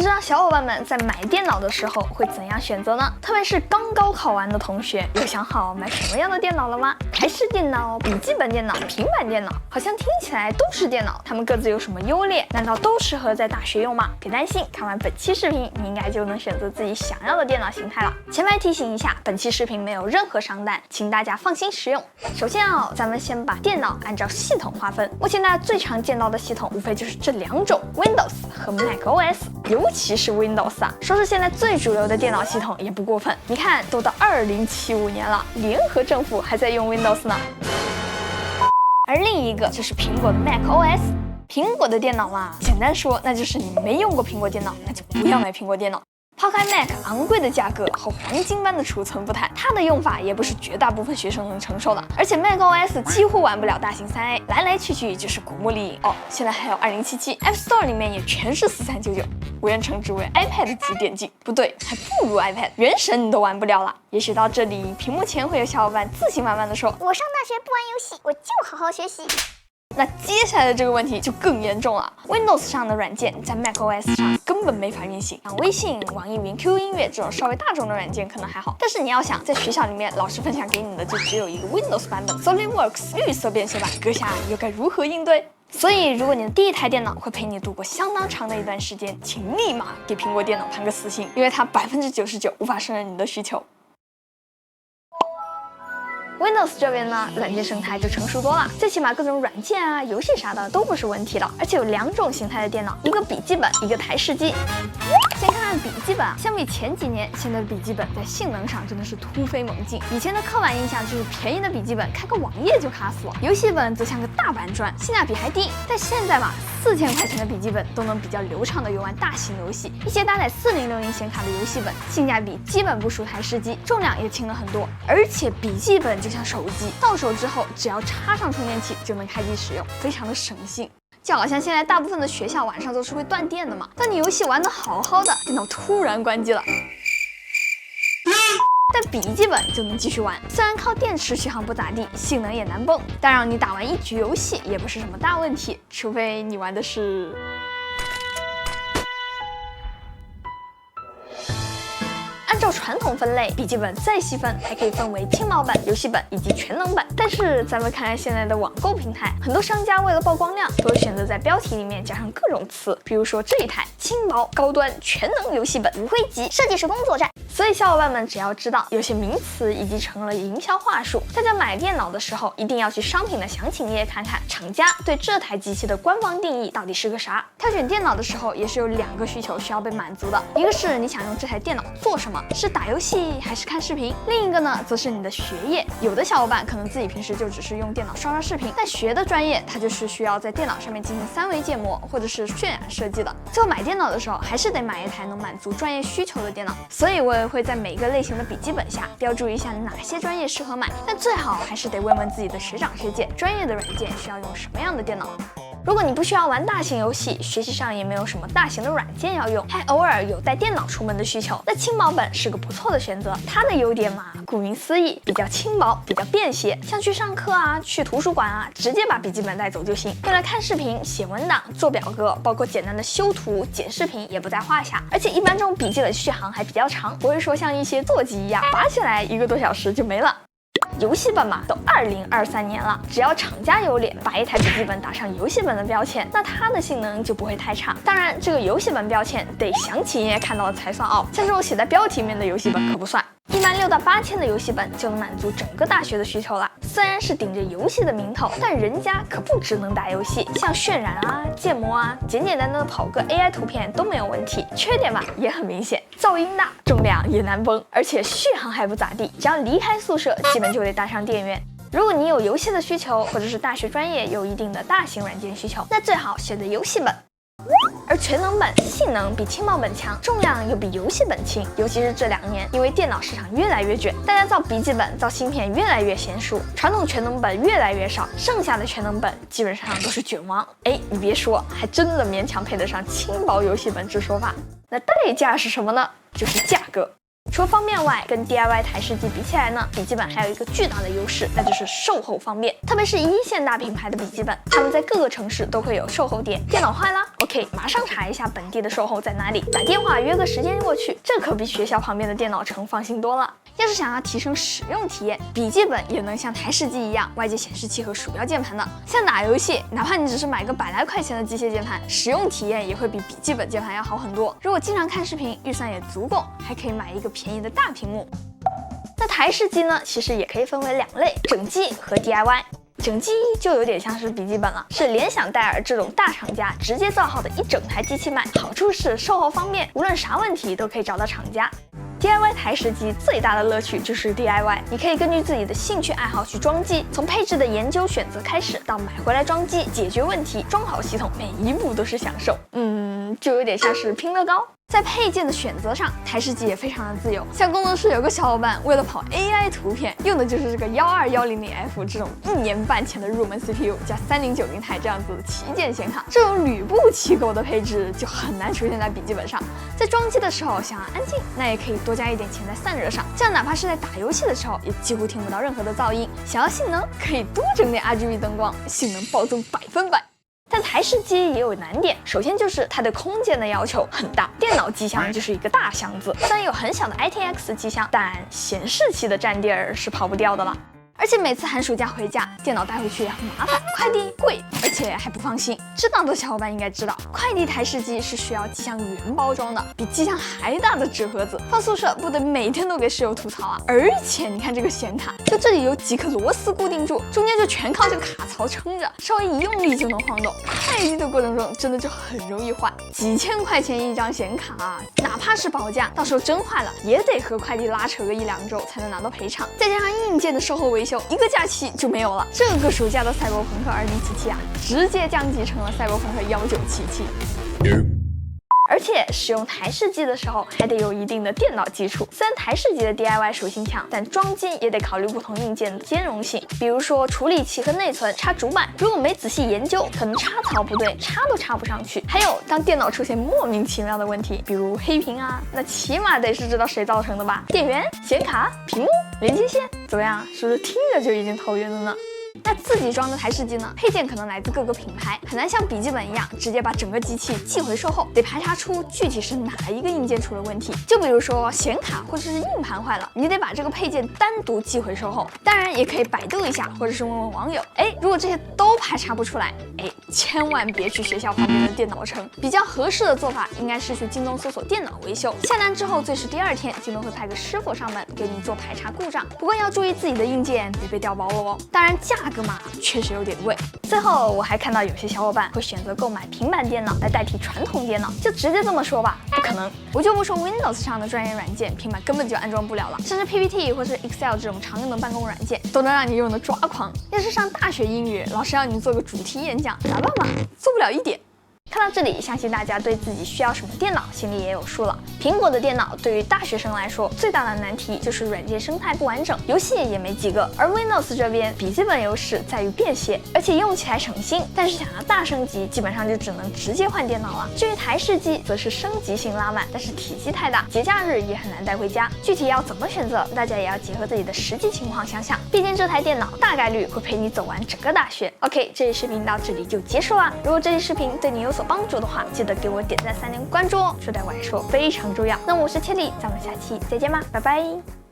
不知道小伙伴们在买电脑的时候会怎样选择呢？特别是刚高考完的同学，有想好买什么样的电脑了吗？台式电脑、笔记本电脑、平板电脑，好像听起来都是电脑，它们各自有什么优劣？难道都适合在大学用吗？别担心，看完本期视频，你应该就能选择自己想要的电脑形态了。前排提醒一下，本期视频没有任何商单，请大家放心使用。首先咱们先把电脑按照系统划分。目前大家最常见到的系统，无非就是这两种 Windows 和 macOS， 尤其是 Windows 啊，说是现在最主流的电脑系统也不过分。你看，都到2075年了，联合政府还在用 Windows 呢。而另一个就是苹果的 macOS。苹果的电脑嘛，简单说，那就是你没用过苹果电脑，那就不要买苹果电脑。抛开 Mac 昂贵的价格和黄金般的储存不谈，它的用法也不是绝大部分学生能承受的。而且 macOS 几乎玩不了大型3A， 来来去去就是古墓丽影哦。现在还有2077 App Store 里面也全是4399，无人称之为 iPad 级电竞，不对，还不如 iPad， 原神你都玩不了了。也许到这里，屏幕前会有小伙伴自信满满的说：“我上大学不玩游戏，我就好好学习。”那接下来的这个问题就更严重了 ，Windows 上的软件在 macOS 上根本没法运行。像微信、网易云、QQ 音乐这种稍微大众的软件可能还好，但是你要想，在学校里面老师分享给你的就只有一个 Windows 版本 SolidWorks 绿色便携版，阁下又该如何应对？所以，如果你的第一台电脑会陪你度过相当长的一段时间，请立马给苹果电脑判个死刑，因为它99%无法胜任你的需求。Windows 这边呢，软件生态就成熟多了，最起码各种软件啊、游戏啥的都不是问题了。而且有两种形态的电脑，一个笔记本，一个台式机。先看看笔记本，相比前几年，现在的笔记本在性能上真的是突飞猛进。以前的刻板印象就是便宜的笔记本开个网页就卡死了，游戏本则像个大板砖，性价比还低。但现在嘛，4000块钱的笔记本都能比较流畅的游玩大型游戏，一些搭载4060显卡的游戏本，性价比基本不输台式机，重量也轻了很多。而且笔记本就像手机，到手之后只要插上充电器就能开机使用，非常的省心。就好像现在大部分的学校晚上都是会断电的嘛，当你游戏玩得好好的，电脑突然关机了，但笔记本就能继续玩。虽然靠电池续航不咋地，性能也难崩，但让你打完一局游戏也不是什么大问题，除非你玩的是按照传统分类，笔记本再细分还可以分为轻薄本、游戏本以及全能本。但是咱们看看现在的网购平台，很多商家为了曝光量，都会选择在标题里面加上各种词，比如说这一台轻薄、高端、全能游戏本、无灰级、设计师工作站。所以小伙伴们只要知道有些名词已经成了营销话术，大家买电脑的时候一定要去商品的详情页看看厂家对这台机器的官方定义到底是个啥。挑选电脑的时候也是有两个需求需要被满足的，一个是你想用这台电脑做什么，是打游戏还是看视频？另一个呢，则是你的学业。有的小伙伴可能自己平时就只是用电脑刷刷视频，但学的专业它就是需要在电脑上面进行3维建模或者是渲染设计的。最后买电脑的时候，还是得买一台能满足专业需求的电脑。所以我也会在每个类型的笔记本下标注一下哪些专业适合买，但最好还是得问问自己的学长学姐，专业的软件需要用什么样的电脑。如果你不需要玩大型游戏，学习上也没有什么大型的软件要用，还偶尔有带电脑出门的需求，那轻薄本是个不错的选择。它的优点嘛，顾名思义，比较轻薄，比较便携，像去上课啊、去图书馆啊，直接把笔记本带走就行。用来看视频、写文档、做表格，包括简单的修图、剪视频也不在话下。而且一般这种笔记本续航还比较长，不会说像一些座机一样拔起来1个多小时就没了。游戏本嘛，都2023年了，只要厂家有脸把一台笔记本打上游戏本的标签，那它的性能就不会太差。当然，这个游戏本标签得详情页看到了才算哦，像这种写在标题里面的游戏本可不算。一般6到8千的游戏本就能满足整个大学的需求了。虽然是顶着游戏的名头，但人家可不只能打游戏，像渲染啊、建模啊，简简单单的跑个 AI 图片都没有问题。缺点嘛也很明显，噪音大，重量也难崩，而且续航还不咋地，只要离开宿舍，基本就得带上电源。如果你有游戏的需求，或者是大学专业有一定的大型软件需求，那最好选择游戏本。而全能本性能比轻薄本强，重量又比游戏本轻，尤其是这2年，因为电脑市场越来越卷，大家造笔记本、造芯片越来越娴熟，传统全能本越来越少，剩下的全能本基本上都是卷王。你别说，还真的勉强配得上轻薄游戏本这说法。那代价是什么呢？就是价格。除了方便外，跟 DIY 台式机比起来呢，笔记本还有一个巨大的优势，那就是售后方便。特别是一线大品牌的笔记本，他们在各个城市都会有售后点。电脑坏了 ，OK， 马上查一下本地的售后在哪里，打电话约个时间过去，这可比学校旁边的电脑城放心多了。要是想要提升使用体验，笔记本也能像台式机一样，外接显示器和鼠标键盘的。像打游戏，哪怕你只是买个100来块钱的机械键盘，使用体验也会比笔记本键盘要好很多。如果经常看视频，预算也足够，还可以买一个便宜的大屏幕。那台式机呢，其实也可以分为2类，整机和 DIY。整机就有点像是笔记本了，是联想、戴尔这种大厂家直接造好的一整台机器卖，好处是售后方便，无论啥问题都可以找到厂家。DIY 台式机最大的乐趣就是 DIY， 你可以根据自己的兴趣爱好去装机，从配置的研究选择开始，到买回来装机、解决问题、装好系统，每一步都是享受。就有点像是拼乐高。在配件的选择上，台式机也非常的自由。像工作室有个小伙伴，为了跑 AI 图片，用的就是这个12100F 这种1年半前的入门 CPU 加3090台这样子的旗舰显卡，这种吕布齐狗的配置就很难出现在笔记本上。在装机的时候想要安静，那也可以多加一点钱在散热上，这样哪怕是在打游戏的时候，也几乎听不到任何的噪音。想要性能，可以多整点 RGB 灯光，性能暴增100%。但台式机也有难点，首先就是它对空间的要求很大，电脑机箱就是一个大箱子，虽然有很小的 ITX 机箱，但显示器的占地儿是跑不掉的了。而且每次寒暑假回家，电脑带回去也很麻烦，快递贵，而且还不放心。知道的小伙伴应该知道，快递台式机是需要机箱原包装的，比机箱还大的纸盒子，放宿舍不得每天都给室友吐槽啊！而且你看这个显卡，就这里有几颗螺丝固定住，中间就全靠这个卡槽撑着，稍微一用力就能晃动。快递的过程中真的就很容易坏，几千块钱一张显卡啊，哪怕是保价，到时候真坏了也得和快递拉扯个1、2周才能拿到赔偿，再加上硬件的售后维修，一个假期就没有了。这个暑假的赛博朋克2077啊，直接降级成了赛博朋克1977。而且使用台式机的时候还得有一定的电脑基础。虽然台式机的 DIY 属性强，但装机也得考虑不同硬件的兼容性。比如说处理器和内存插主板，如果没仔细研究，可能插槽不对，插都插不上去。还有当电脑出现莫名其妙的问题，比如黑屏啊，那起码得是知道谁造成的吧？电源、显卡、屏幕、连接线，怎么样？是不是听着就已经头晕了呢？那自己装的台式机呢，配件可能来自各个品牌，很难像笔记本一样直接把整个机器寄回售后，得排查出具体是哪一个硬件出了问题。就比如说显卡或者是硬盘坏了，你得把这个配件单独寄回售后。当然也可以百度一下，或者是问问网友。如果这些都排查不出来，千万别去学校旁边的电脑城，比较合适的做法应该是去京东搜索电脑维修，下单之后最迟第2天，京东会派个师傅上门给你做排查故障。不过要注意自己的硬件别被调包了哦。当然价格嘛，确实有点贵。最后我还看到有些小伙伴会选择购买平板电脑来代替传统电脑，就直接这么说吧，不可能。我就不说 Windows 上的专业软件，平板根本就安装不了了，甚至 PPT 或是 Excel 这种常用的办公软件都能让你用的抓狂。要是上大学英语，老师让你做个主题演讲，咋办嘛？做不了一点。看到这里，相信大家对自己需要什么电脑心里也有数了。苹果的电脑对于大学生来说，最大的难题就是软件生态不完整，游戏也没几个。而 Windows 这边笔记本优势在于便携，而且用起来省心。但是想要大升级，基本上就只能直接换电脑了。至于台式机，则是升级性拉满，但是体积太大，节假日也很难带回家。具体要怎么选择，大家也要结合自己的实际情况想想。毕竟这台电脑大概率会陪你走完整个大学。OK， 这期视频到这里就结束了。如果这期视频对你有所帮助的话，记得给我点赞、3连关注哦，这对我来说非常重要。那我是千里，咱们下期再见吧，拜拜。